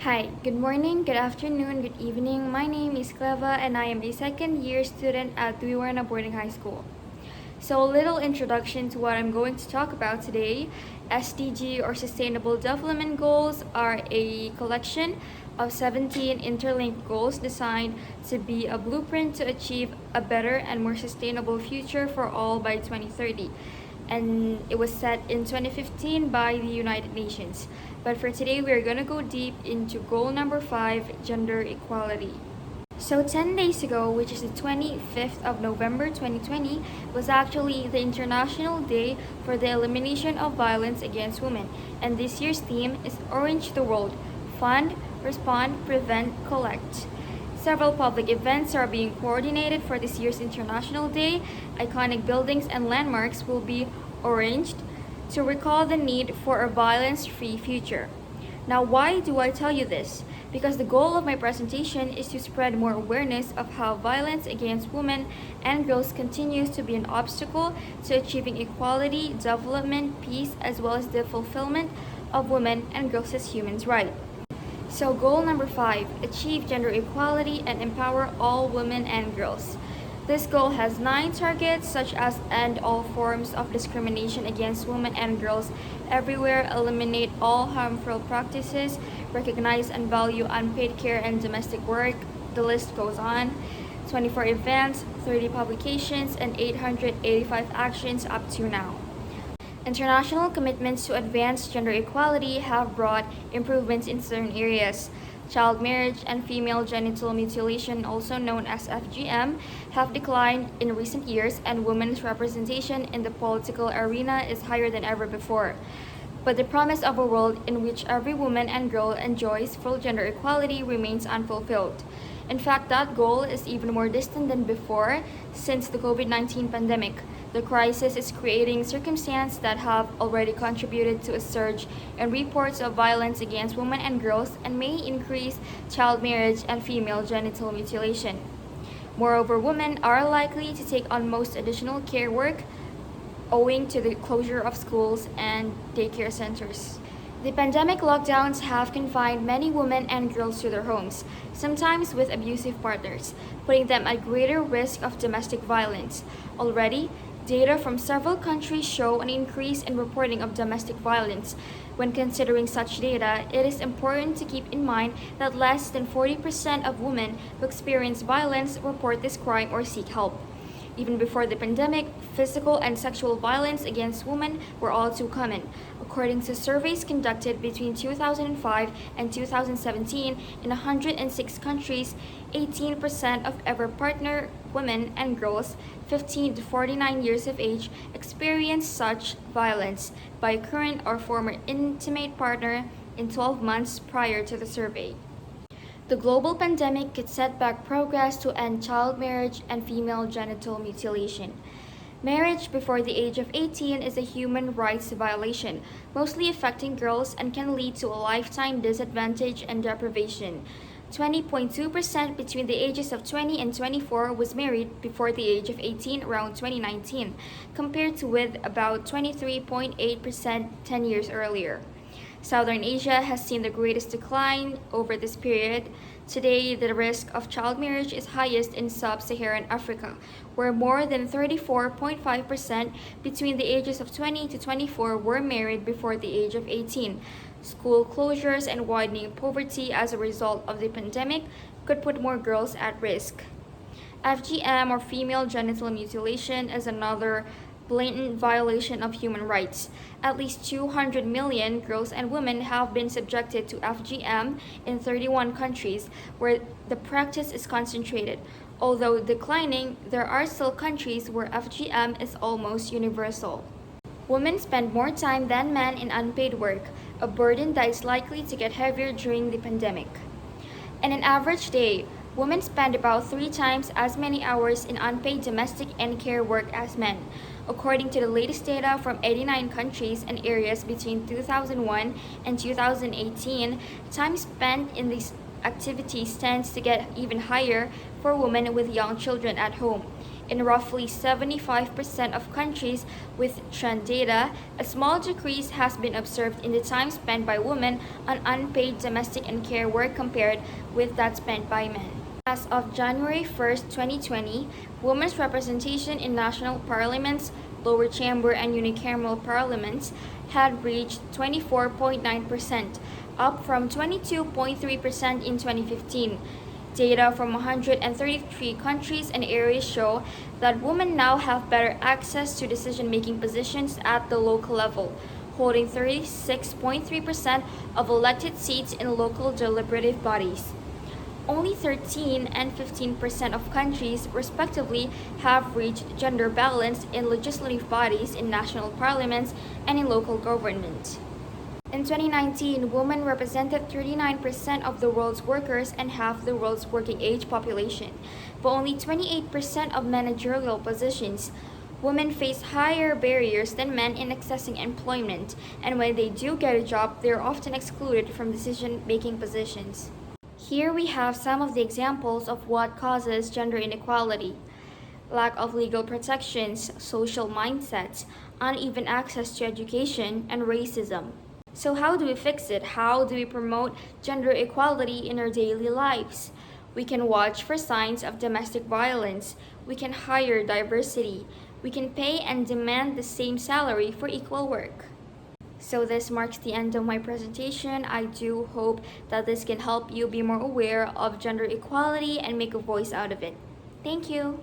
Hi, good morning, good afternoon, good evening. My name is Cleva and I am a second year student at Tuiwarna Boarding High School. So, a little introduction to what I'm going to talk about today. SDG or Sustainable Development Goals are a collection of 17 interlinked goals designed to be a blueprint to achieve a better and more sustainable future for all by 2030, and it was set in 2015 by the United Nations. But for today, we're going to go deep into goal number 5, gender equality. So 10 days ago, which is the 25th of November 2020, was actually the International Day for the Elimination of Violence Against Women, and this year's theme is Orange the World: Fund, Respond, Prevent, Collect. Several public events are being coordinated for this year's International Day. Iconic buildings and landmarks will be oranged to recall the need for a violence-free future. Now, why do I tell you this? Because the goal of my presentation is to spread more awareness of how violence against women and girls continues to be an obstacle to achieving equality, development, peace, as well as the fulfillment of women and girls as human rights. So goal number 5, achieve gender equality and empower all women and girls. This goal has 9 targets, such as end all forms of discrimination against women and girls everywhere, eliminate all harmful practices, recognize and value unpaid care and domestic work. The list goes on. 24 events, 30 publications, and 885 actions up to now. International commitments to advance gender equality have brought improvements in certain areas. Child marriage and female genital mutilation, also known as FGM, have declined in recent years, and women's representation in the political arena is higher than ever before. But the promise of a world in which every woman and girl enjoys full gender equality remains unfulfilled. In fact, that goal is even more distant than before since the COVID-19 pandemic. The crisis is creating circumstances that have already contributed to a surge in reports of violence against women and girls and may increase child marriage and female genital mutilation. Moreover, women are likely to take on most additional care work owing to the closure of schools and daycare centers. The pandemic lockdowns have confined many women and girls to their homes, sometimes with abusive partners, putting them at greater risk of domestic violence. Already, data from several countries show an increase in reporting of domestic violence. When considering such data, it is important to keep in mind that less than 40% of women who experience violence report this crime or seek help. Even before the pandemic, physical and sexual violence against women were all too common. According to surveys conducted between 2005 and 2017 in 106 countries, 18% of ever partner women and girls 15 to 49 years of age experienced such violence by a current or former intimate partner in 12 months prior to the survey. The global pandemic could set back progress to end child marriage and female genital mutilation. Marriage before the age of 18 is a human rights violation, mostly affecting girls, and can lead to a lifetime disadvantage and deprivation. 20.2% between the ages of 20 and 24 was married before the age of 18 around 2019, compared to with about 23.8% 10 years earlier. Southern Asia has seen the greatest decline over this period. Today, the risk of child marriage is highest in sub-Saharan Africa, where more than 34.5% between the ages of 20 to 24 were married before the age of 18. School closures and widening poverty as a result of the pandemic could put more girls at risk. FGM, or female genital mutilation, is another blatant violation of human rights. At least 200 million girls and women have been subjected to FGM in 31 countries where the practice is concentrated. Although declining, there are still countries where FGM is almost universal. Women spend more time than men in unpaid work, a burden that is likely to get heavier during the pandemic. In an average day, women spend about 3 times as many hours in unpaid domestic and care work as men. According to the latest data from 89 countries and areas between 2001 and 2018, time spent in these activities tends to get even higher for women with young children at home. In roughly 75% of countries with trend data, a small decrease has been observed in the time spent by women on unpaid domestic and care work compared with that spent by men. As of January 1st, 2020, women's representation in national parliaments, lower chamber, and unicameral parliaments had reached 24.9%, up from 22.3% in 2015. Data from 133 countries and areas show that women now have better access to decision-making positions at the local level, holding 36.3% of elected seats in local deliberative bodies. Only 13 and 15% of countries, respectively, have reached gender balance in legislative bodies in national parliaments and in local government. In 2019, women represented 39% of the world's workers and half the world's working age population, but only 28% of managerial positions. Women face higher barriers than men in accessing employment, and when they do get a job, they are often excluded from decision-making positions. Here we have some of the examples of what causes gender inequality: lack of legal protections, social mindsets, uneven access to education, and racism. So how do we fix it? How do we promote gender equality in our daily lives? We can watch for signs of domestic violence. We can hire diversity. We can pay and demand the same salary for equal work. So this marks the end of my presentation. I do hope that this can help you be more aware of gender equality and make a voice out of it. Thank you.